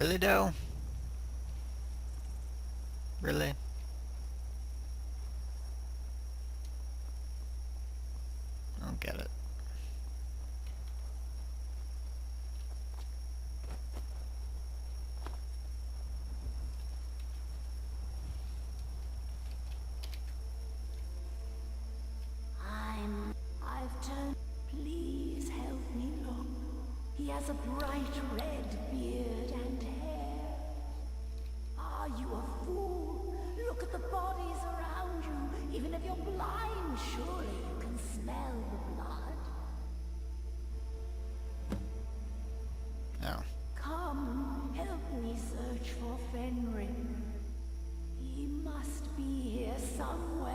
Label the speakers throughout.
Speaker 1: Really though? Really? I don't get it.
Speaker 2: I've turned. Please help me look. He has a bright red beard and hair. Are you a fool? Look at the bodies around you. Even if you're blind, surely you can smell the blood.
Speaker 1: No.
Speaker 2: Come, help me search for Fenrir. He must be here somewhere.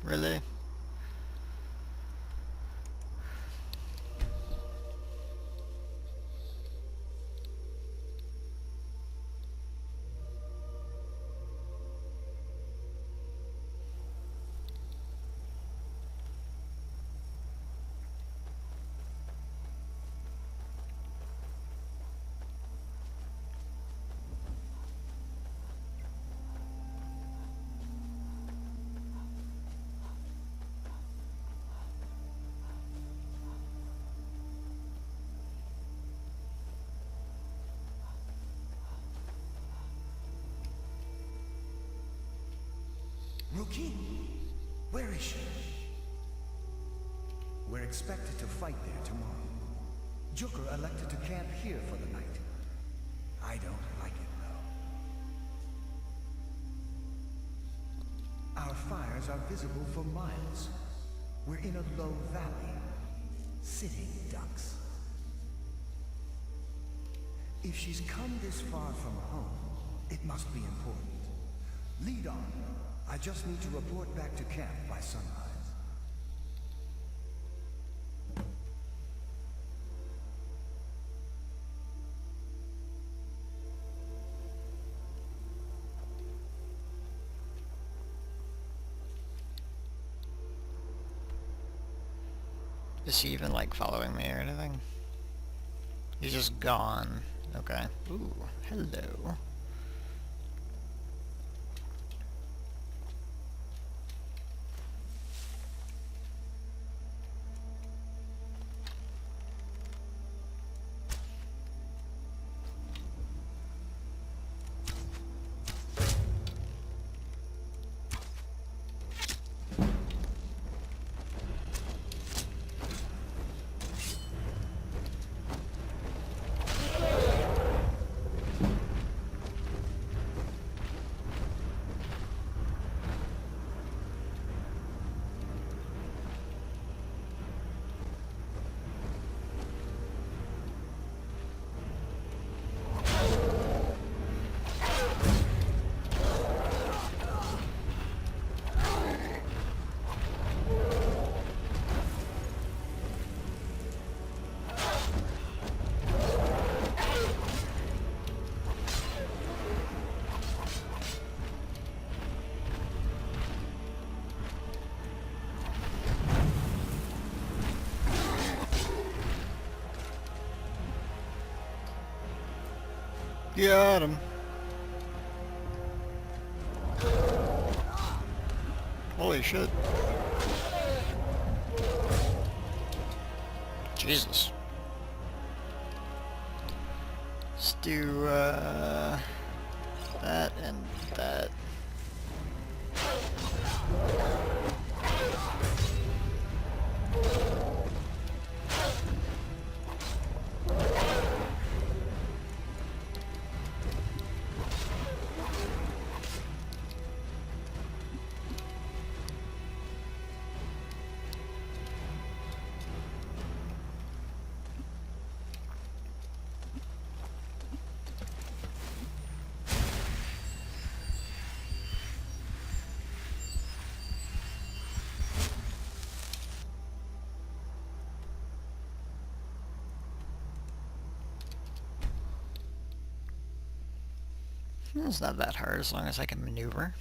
Speaker 1: Really?
Speaker 3: Rookie? Where is she? We're expected to fight there tomorrow. Joker elected to camp here for the night. I don't like it, though. Our fires are visible for miles. We're in a low valley. Sitting ducks. If she's come this far from home, it must be important. Lead on. I just need to report back to camp by sunrise.
Speaker 1: Is he even like following me or anything? He's just gone. Okay. Ooh, hello. Got him. Holy shit. Jesus. Let's do that and that. It's not that hard as long as I can maneuver.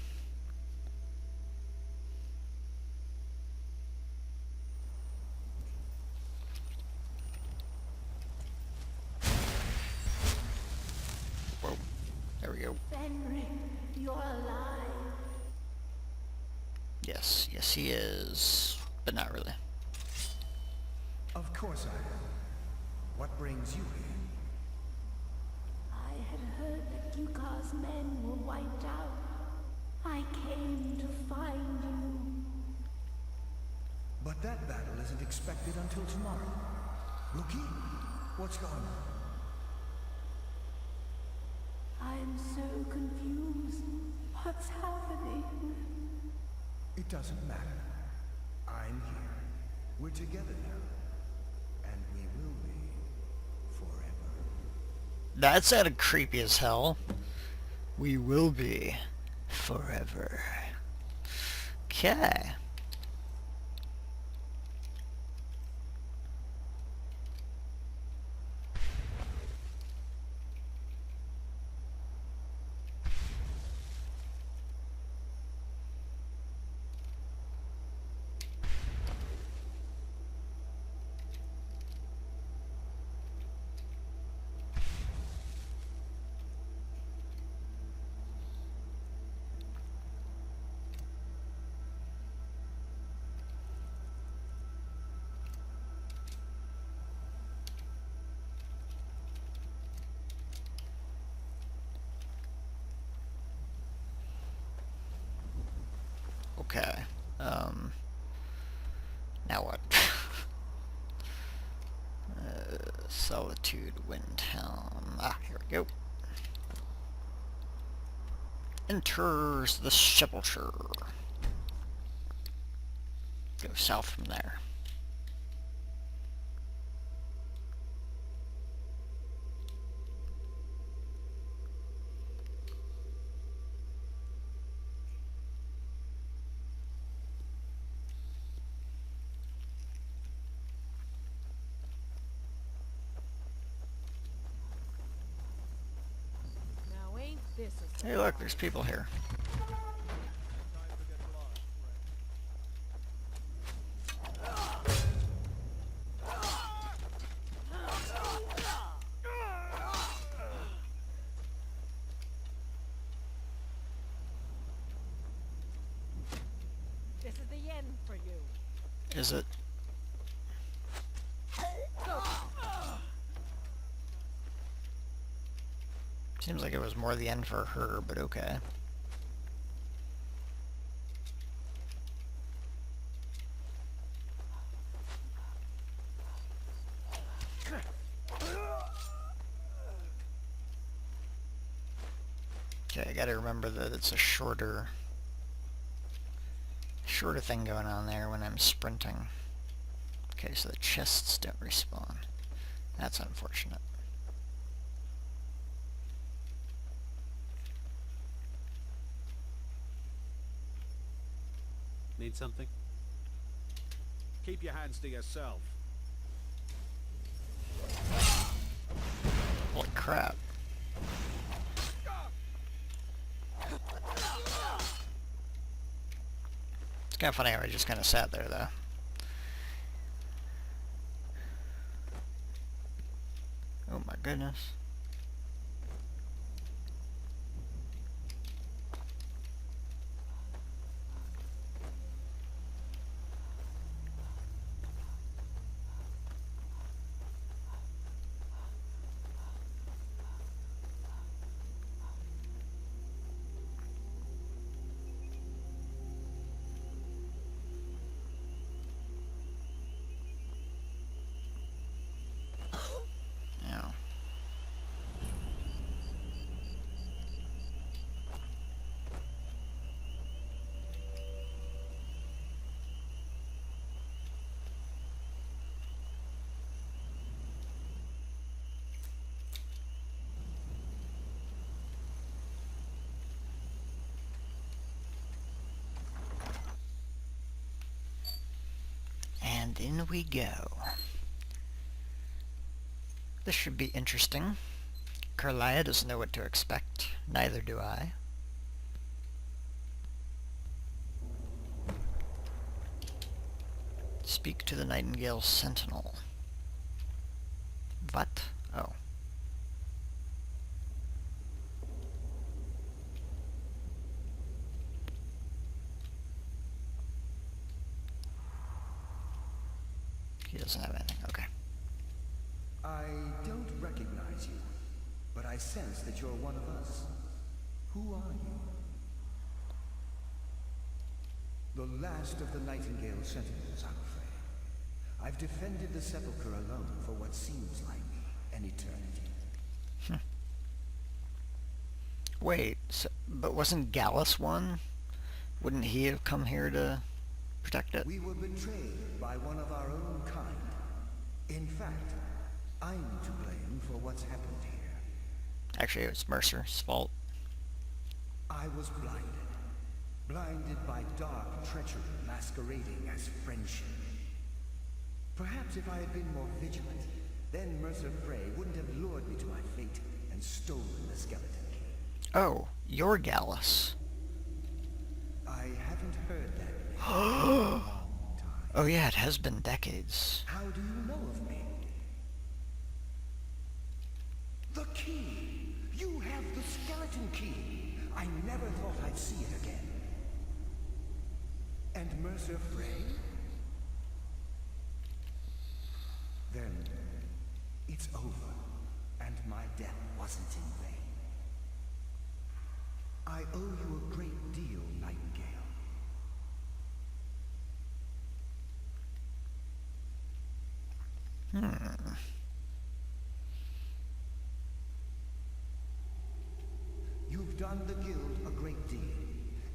Speaker 1: go.
Speaker 2: Fenric, you're alive.
Speaker 1: Yes, yes he is. But not really.
Speaker 3: Of course I am. What brings you here?
Speaker 2: I had heard that Dukar's men were wiped out. I came to find you.
Speaker 3: But that battle isn't expected until tomorrow. Loki, what's going on?
Speaker 2: I'm so confused. What's happening?
Speaker 3: It doesn't matter. I'm here. We're together now. And we will be forever.
Speaker 1: That sounded creepy as hell. We will be forever. Okay. Okay. Now what? Solitude, Windhelm. Ah, here we go. Enters the sepulchre. Go south from there. Hey look, there's people here.
Speaker 4: This is the end for you.
Speaker 1: Is it? Seems like it was more the end for her, but okay. Okay, I gotta remember that it's a shorter thing going on there when I'm sprinting. Okay, so the chests don't respawn. That's unfortunate.
Speaker 5: Need something? Keep your hands to yourself.
Speaker 1: Holy crap. It's kind of funny how I just kind of sat there, though. Oh my goodness. And in we go. This should be interesting. Carlia doesn't know what to expect. Neither do I. Speak to the Nightingale Sentinel. What? Oh. He doesn't have anything. Okay.
Speaker 3: I don't recognize you, but I sense that you're one of us. Who are you? The last of the Nightingale Sentinels, I'm afraid. I've defended the Sepulchre alone for what seems like an eternity.
Speaker 1: Wait, so, but wasn't Gallus one? Wouldn't he have come here to protect it?
Speaker 3: We were betrayed by one of our own kind. In fact, I'm to blame for what's happened here.
Speaker 1: Actually, it was Mercer's fault.
Speaker 3: I was blinded. Blinded by dark treachery masquerading as friendship. Perhaps if I had been more vigilant, then Mercer Frey wouldn't have lured me to my fate and stolen the skeleton key.
Speaker 1: Oh, you're Gallus.
Speaker 3: I haven't heard that name in a long time.
Speaker 1: Oh yeah, it has been decades.
Speaker 3: How do you know of me? The key! You have the skeleton key! I never thought I'd see it again. And Mercer Frey? Then, it's over, and my death wasn't in vain. I owe you a great deal, Nightingale. You've done the Guild a great deal,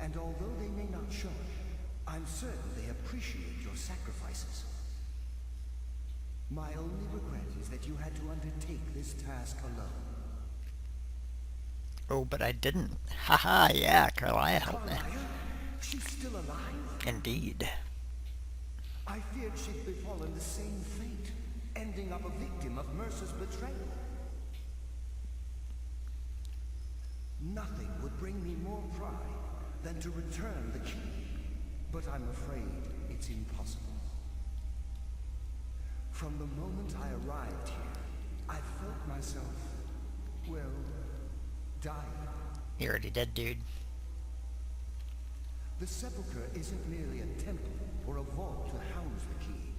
Speaker 3: and although they may not show it, I'm certain they appreciate your sacrifices. My only regret is that you had to undertake this task alone.
Speaker 1: Oh, but I didn't. Haha, yeah, Carlia helped me.
Speaker 3: Carlia? She's still alive?
Speaker 1: Indeed.
Speaker 3: I feared she'd befallen the same fate, ending up a victim of Mercer's betrayal. Nothing would bring me more pride than to return the key, but I'm afraid it's impossible. From the moment I arrived here, I felt myself, well, dying.
Speaker 1: You're already dead, dude.
Speaker 3: The Sepulchre isn't merely a temple or a vault to house the key.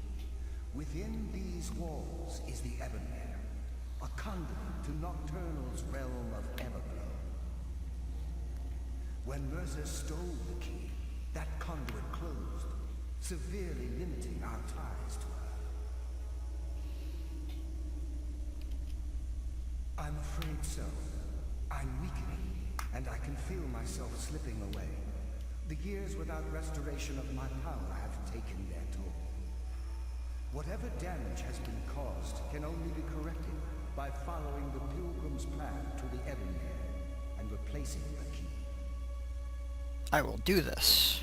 Speaker 3: Within these walls is the Ebonmere, a conduit to Nocturnal's realm of Everglow. When Mercer stole the key, that conduit closed, severely limiting our ties to her. I'm afraid so. I'm weakening, and I can feel myself slipping away. The years without restoration of my power have taken their toll. Whatever damage has been caused can only be corrected by following the Pilgrim's path to the Ebonmere and replacing the key.
Speaker 1: I will do this.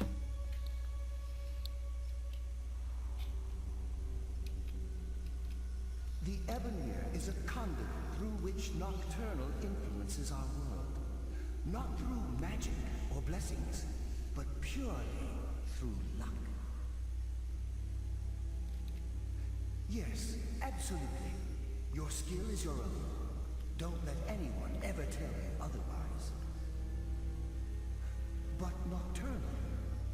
Speaker 3: The Ebonmere is a conduit through which Nocturnal influences our world. Not through magic or blessings, but purely through luck. Yes, absolutely. Your skill is your own. Don't let anyone ever tell you otherwise. But Nocturnal,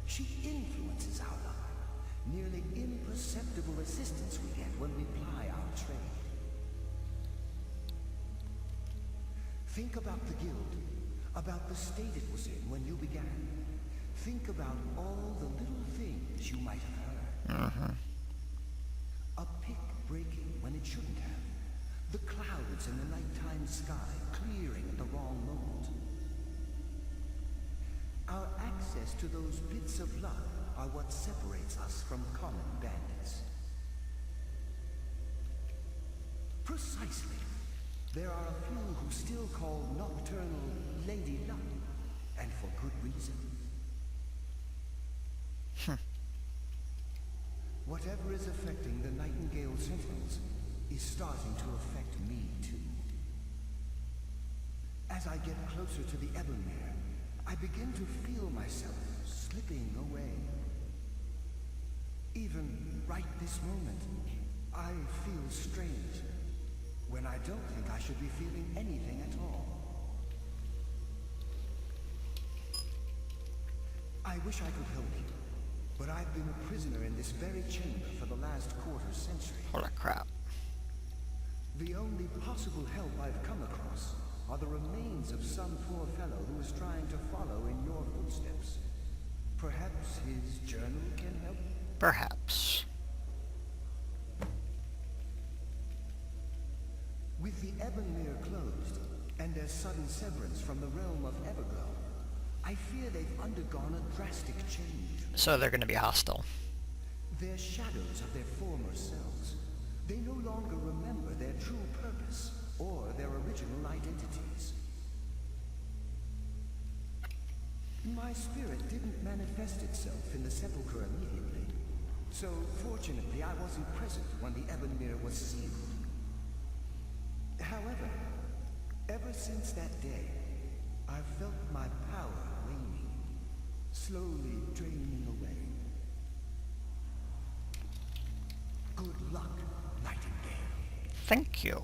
Speaker 3: she influences our luck. Nearly imperceptible assistance we get when we ply our trade. Think about the Guild, about the state it was in when you began. Think about all the little things you might have heard. A pick breaking when it shouldn't have. The clouds in the nighttime sky clearing at the wrong moment. Our access to those bits of luck are what separates us from common bandits. Precisely. There are a few who still call Nocturnal Lady Luck, and for good reason. Whatever is affecting the Nightingale Sentinels is starting to affect me too. As I get closer to the Ebonmere, I begin to feel myself slipping away. Even right this moment, I feel strange, when I don't think I should be feeling anything at all. I wish I could help you, but I've been a prisoner in this very chamber for the last quarter century.
Speaker 1: Holy crap.
Speaker 3: The only possible help I've come across are the remains of some poor fellow who is trying to follow in your footsteps. Perhaps his journal can help?
Speaker 1: Perhaps.
Speaker 3: With the Ebonmere closed, and their sudden severance from the realm of Everglow, I fear they've undergone a drastic change.
Speaker 1: So they're going to be hostile.
Speaker 3: They're shadows of their former selves. They no longer remember their true purpose or their original identities. My spirit didn't manifest itself in the sepulchre immediately, so fortunately I wasn't present when the Ebonmere was sealed. However, ever since that day, I've felt my power waning, slowly draining away. Good luck, Nightingale.
Speaker 1: Thank you.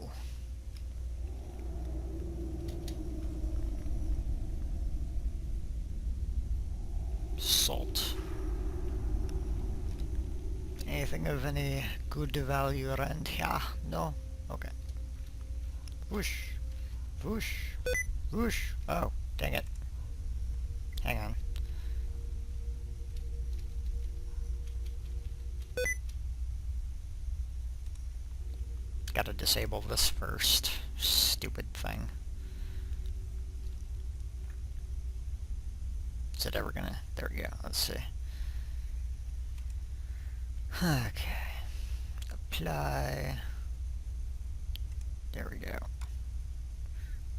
Speaker 1: Salt. Anything of any good value around here? No? Okay. Whoosh. Whoosh. Whoosh. Oh, dang it. Hang on. Gotta disable this first. Stupid thing. Is it ever gonna... There we go. Let's see. Okay. Apply. There we go.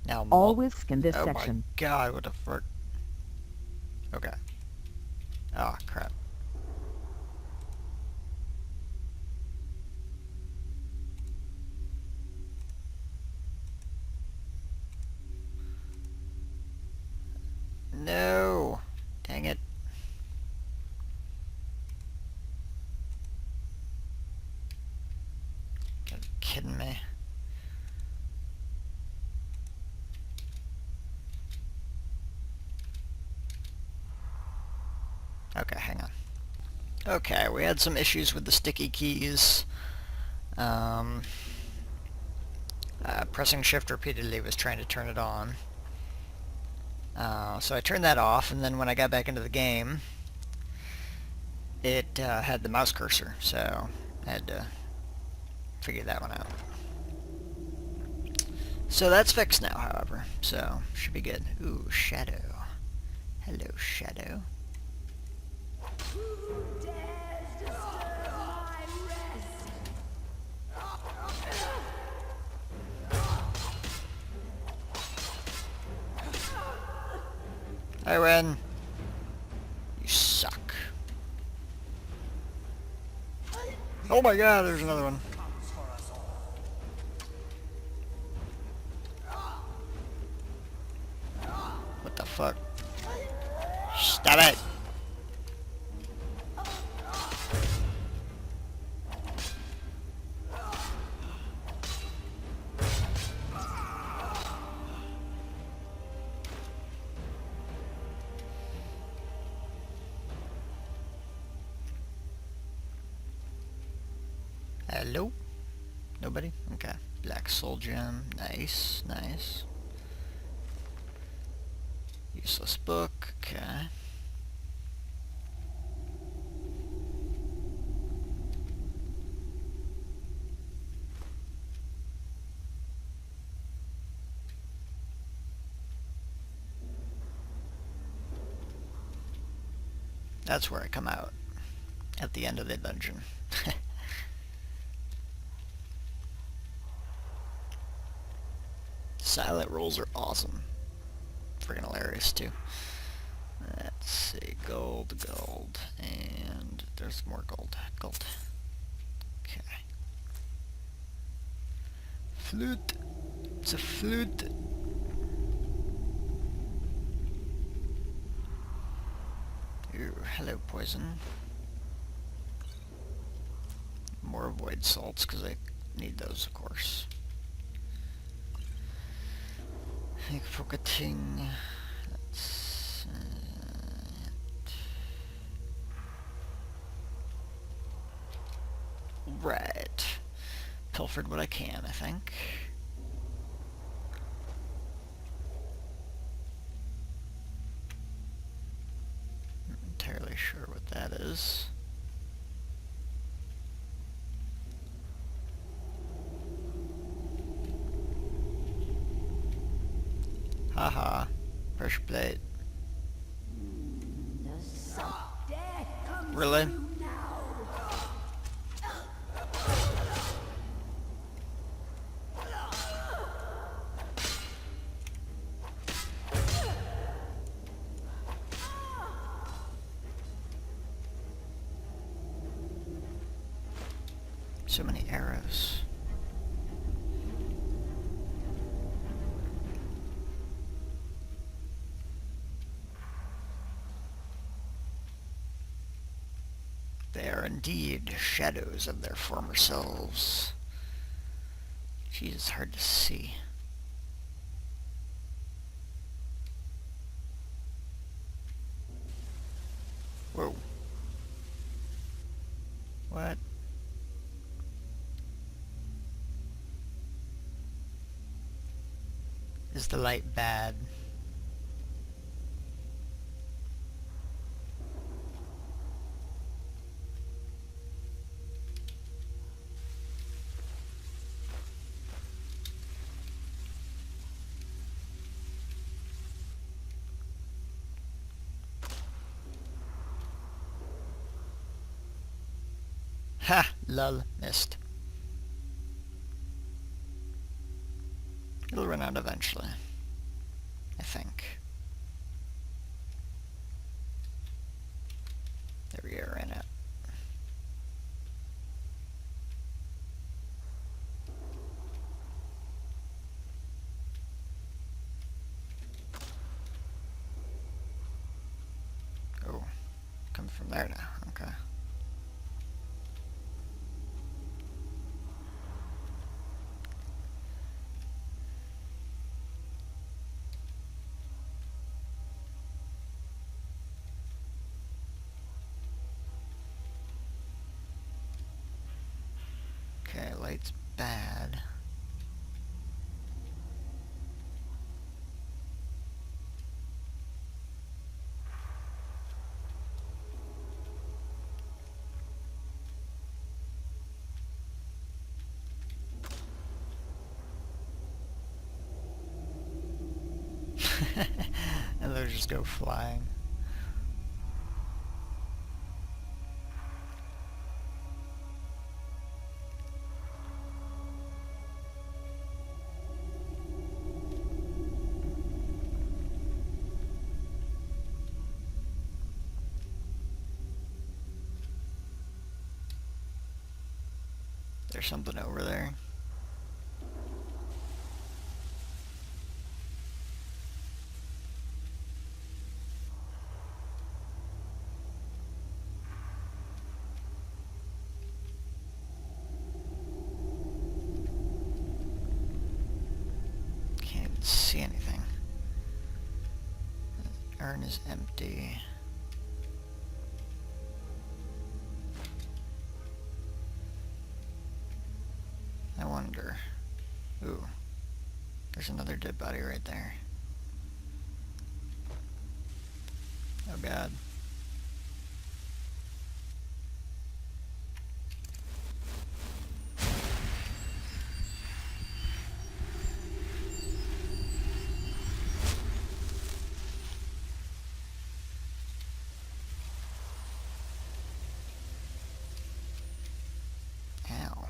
Speaker 1: Now
Speaker 4: Always scan this
Speaker 1: oh
Speaker 4: section.
Speaker 1: my god, what the frick. Okay. Oh, crap. No! Dang it. You're kidding me. Okay, hang on. Okay, we had some issues with the sticky keys. Pressing shift repeatedly was trying to turn it on. So I turned that off, and then when I got back into the game, it had the mouse cursor, so I had to figure that one out. So that's fixed now, however, so should be good. Ooh, Shadow. Hello, Shadow.
Speaker 2: Who dares disturb my rest?
Speaker 1: I win. You suck. Oh my god, there's another one. What the fuck? Stop it! Hello? Nobody? Okay. Black Soul Gem. Nice, nice. Useless book. Okay. That's where I come out. At the end of the dungeon. Silent rolls are awesome. Freaking hilarious too. Let's see, gold, and there's more gold. Okay. Flute. It's a flute. Ooh, hello, poison. More void salts, because I need those, of course. Focusing. That's it. Right. Pilfered what I can, I think. Not entirely sure what that is. Haha. Fresh plate.
Speaker 2: The sun death comes
Speaker 1: Really?
Speaker 2: to you now.
Speaker 1: So many arrows. They are indeed shadows of their former selves. Geez, it's hard to see. Whoa. What? Is the light bad? Ha! Lol. Missed. It'll run out eventually. I think. There we go, ran out. Oh, coming from there now. Okay. Okay, light's bad. And they'll just go flying. There's something over there. Can't even see anything. The urn is empty. I wonder. Ooh. There's another dead body right there. Oh god. Ow.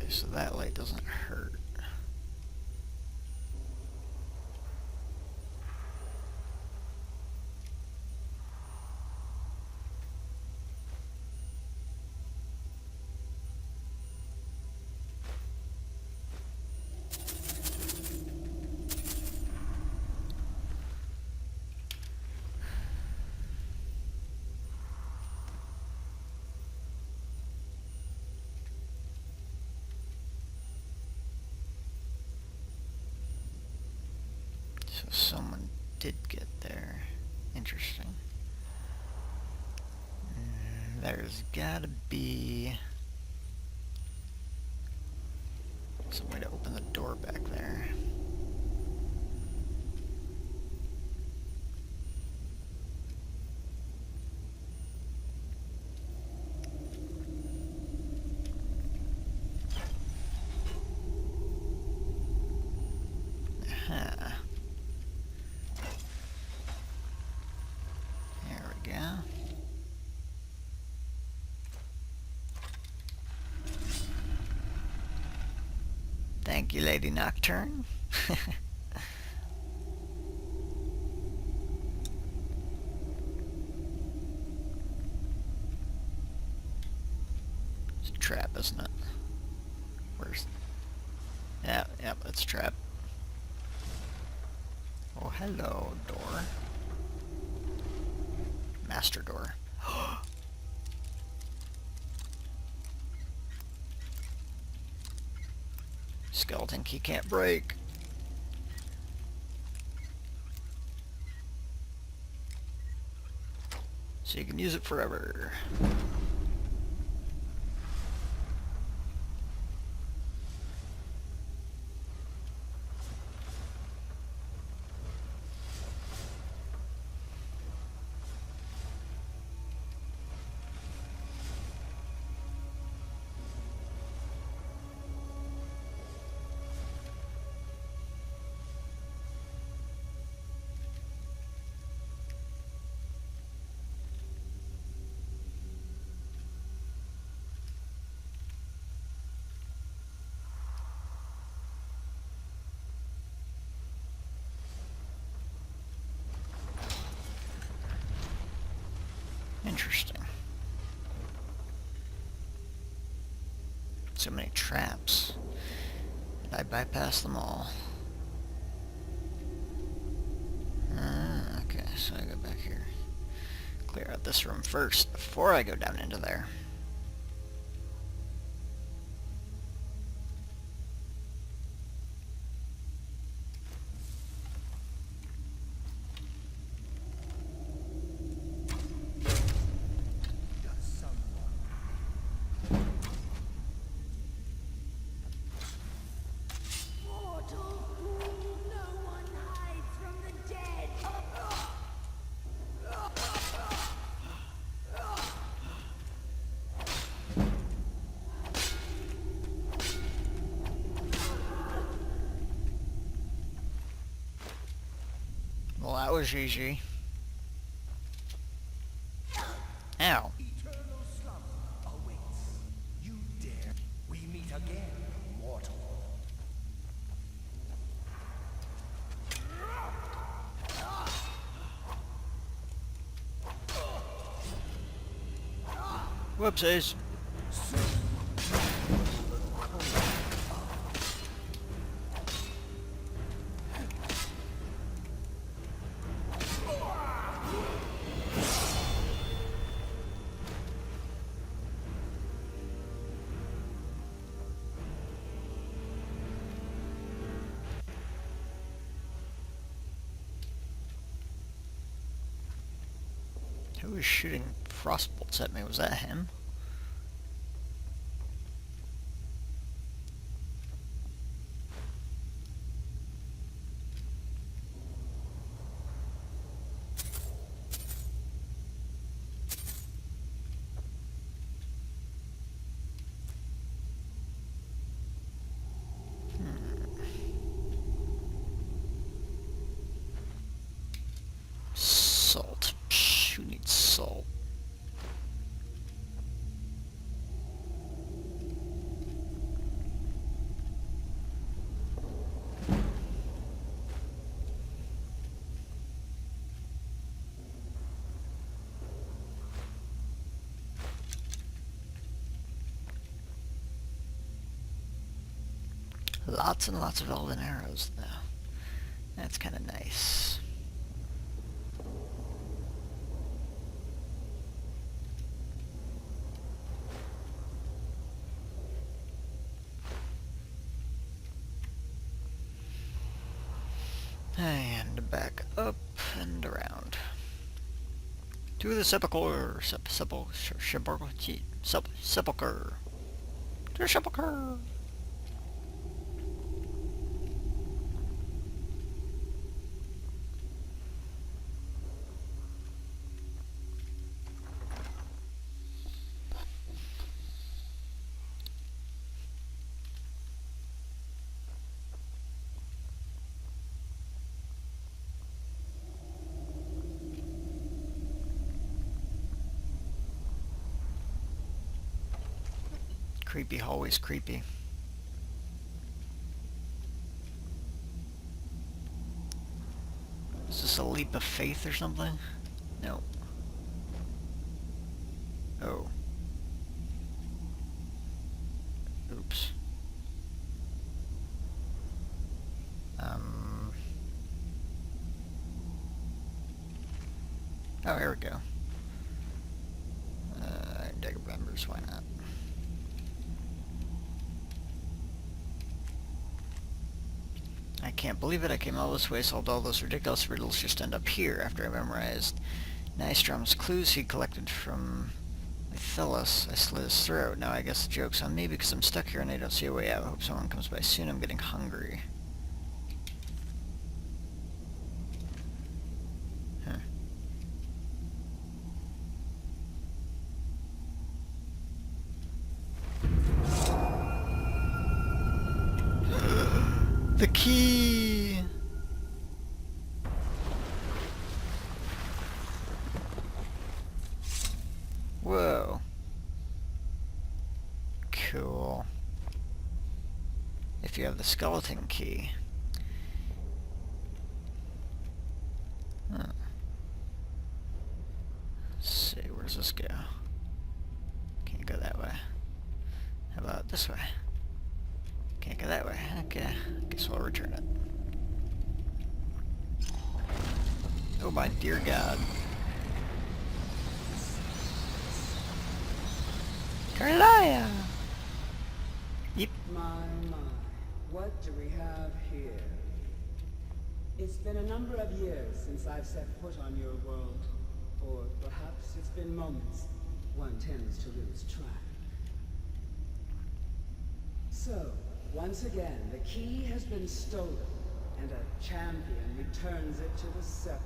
Speaker 1: Okay, so that light doesn't hurt. So someone did get there. Interesting. There's gotta be some way to open the door back there. Huh. There we go. Thank you, Lady Nocturne. It's a trap, isn't it? Where's... Yeah, it's a trap. Oh, hello, door. Master door. Skeleton key can't break. So you can use it forever. Interesting. So many traps. Did I bypass them all? Okay, so I go back here. Clear out this room first before I go down into there.
Speaker 2: Mortal fool, no one hides from the dead.
Speaker 1: Well, that was easy. Ow.
Speaker 3: Eternal slumber awaits. You dare. We meet again, mortal.
Speaker 1: Whoopsies. Who was shooting frost bolts at me? Was that him? Salt. Psh, who needs salt? Lots and lots of elven arrows, though. That's kind of nice. And back up and around. To the sepulchre. Sepulchre. To the sepulchre. Creepy hallways, creepy. Is this a leap of faith or something? No. Oh. Oops. Oh, here we go. Dagger members, why not? I can't believe it, I came all this way, solved all those ridiculous riddles just end up here after I memorized Nystrom's clues he collected from Mythilus. I slit his throat. Now I guess the joke's on me because I'm stuck here and I don't see a way out. I hope someone comes by soon. I'm getting hungry. Huh. The key! Whoa. Cool. If you have the skeleton key. Huh. Let's see, where does this go? Can't go that way. How about this way? Can't go that way. Okay, guess we'll return it. Oh my dear God. Carlia! Yep.
Speaker 4: My, what do we have here? It's been a number of years since I've set foot on your world. Or perhaps it's been moments. One tends to lose track. So, once again, the key has been stolen, and a champion returns it to the Sepulchre.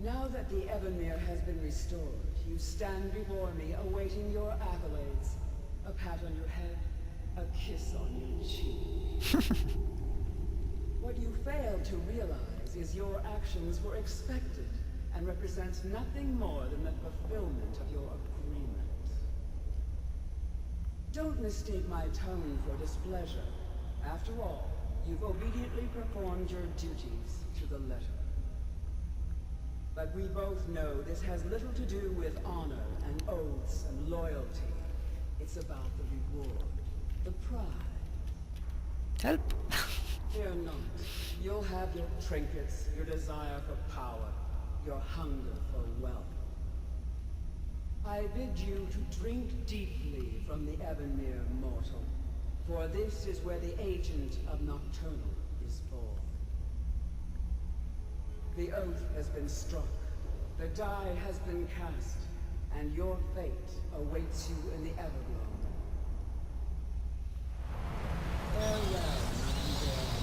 Speaker 4: Now that the Evermere has been restored, you stand before me awaiting your accolades. A pat on your head, a kiss on your cheek. What you fail to realize is your actions were expected and represent nothing more than the fulfillment of your agreement. Don't mistake my tone for displeasure. After all, you've obediently performed your duties to the letter. But we both know this has little to do with honor and oaths and loyalty. It's about the reward, the pride.
Speaker 1: Help.
Speaker 4: Fear not. You'll have your trinkets, your desire for power, your hunger for wealth. I bid you to drink deeply from the Evermere, mortal, for this is where the agent of Nocturnal is born. The oath has been struck, the die has been cast, and your fate awaits you in the Everglow. Farewell, Nightingale.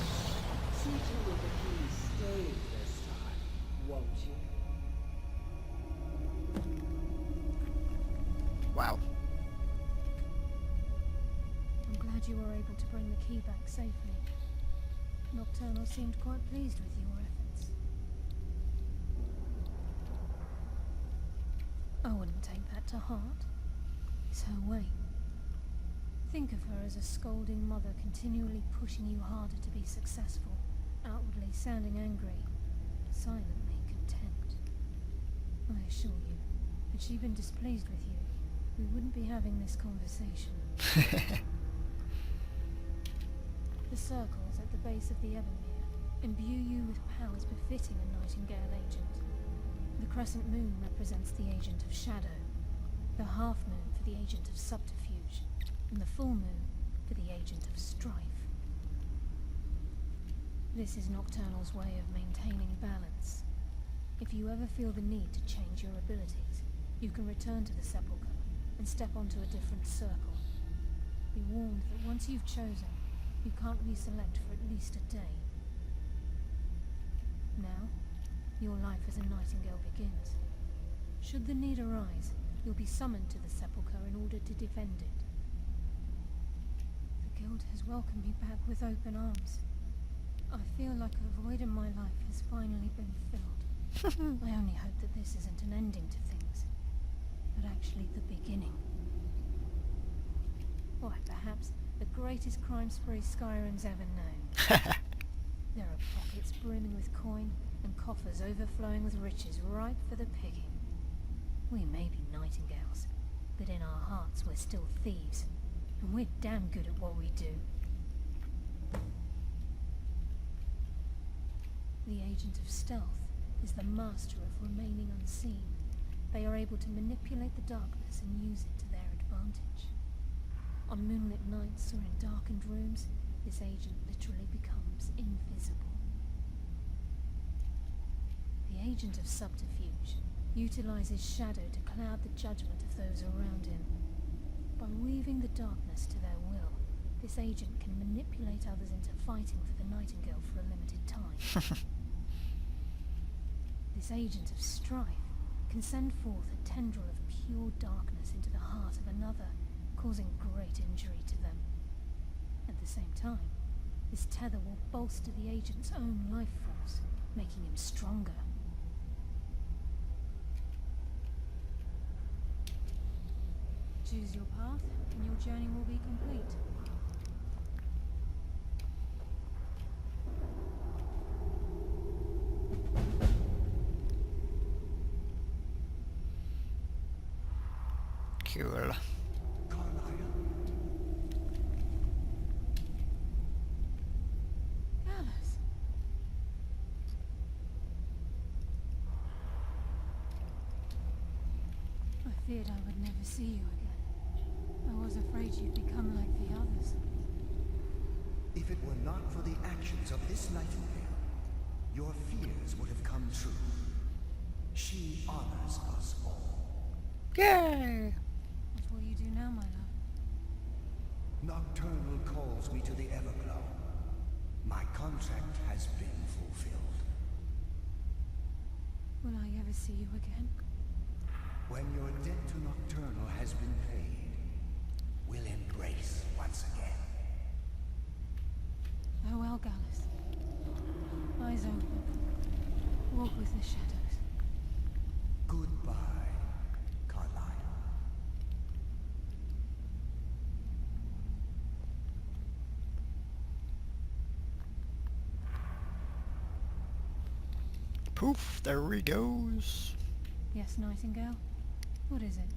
Speaker 4: See to it the key stays this time, won't you?
Speaker 1: Wow.
Speaker 6: I'm glad you were able to bring the key back safely. Nocturnal seemed quite pleased with your efforts. I wouldn't take that to heart. It's her way. Think of her as a scolding mother continually pushing you harder to be successful, outwardly sounding angry, silently content. I assure you, had she been displeased with you, we wouldn't be having this conversation. The circles at the base of the Evermere imbue you with powers befitting a Nightingale agent. The crescent moon represents the agent of shadow, the half moon for the agent of subterfuge, and the full moon for the agent of strife. This is Nocturnal's way of maintaining balance. If you ever feel the need to change your abilities, you can return to the Sepulchre and step onto a different circle. Be warned that once you've chosen, you can't reselect for at least a day. Now, your life as a Nightingale begins. Should the need arise, you'll be summoned to the Sepulchre in order to defend it. The Guild has welcomed me back with open arms. I feel like a void in my life has finally been filled. I only hope that this isn't an ending to things, but actually the beginning. Or perhaps the greatest crime spree Skyrim's ever known. There are pockets brimming with coin and coffers overflowing with riches ripe for the picking. We may be Nightingales, but in our hearts we're still thieves, and we're damn good at what we do. The agent of stealth is the master of remaining unseen. They are able to manipulate the darkness and use it to their advantage. On moonlit nights or in darkened rooms, this agent literally becomes invisible. The agent of subterfuge utilizes shadow to cloud the judgment of those around him. By weaving the darkness to their will, this agent can manipulate others into fighting for the Nightingale for a limited time. This agent of strife can send forth a tendril of pure darkness into the heart of another, causing great injury to them. At the same time, this tether will bolster the agent's own life force, making him stronger. Choose your path, and your journey will be complete.
Speaker 1: Cool.
Speaker 6: Alice. I feared I would never see you again. I was afraid you'd become like the others.
Speaker 3: If it were not for the actions of this Nightingale, your fears would have come true. She honors us all.
Speaker 1: Yay!
Speaker 6: What will you do now, my love?
Speaker 3: Nocturnal calls me to the Everglow. My contract has been fulfilled.
Speaker 6: Will I ever see you again?
Speaker 3: When your debt to Nocturnal has been paid, we'll embrace once again.
Speaker 6: Farewell, Gallus. Eyes open. Walk with the shadows.
Speaker 3: Goodbye, Carlisle.
Speaker 1: Poof, there he goes.
Speaker 6: Yes, Nightingale? What is it?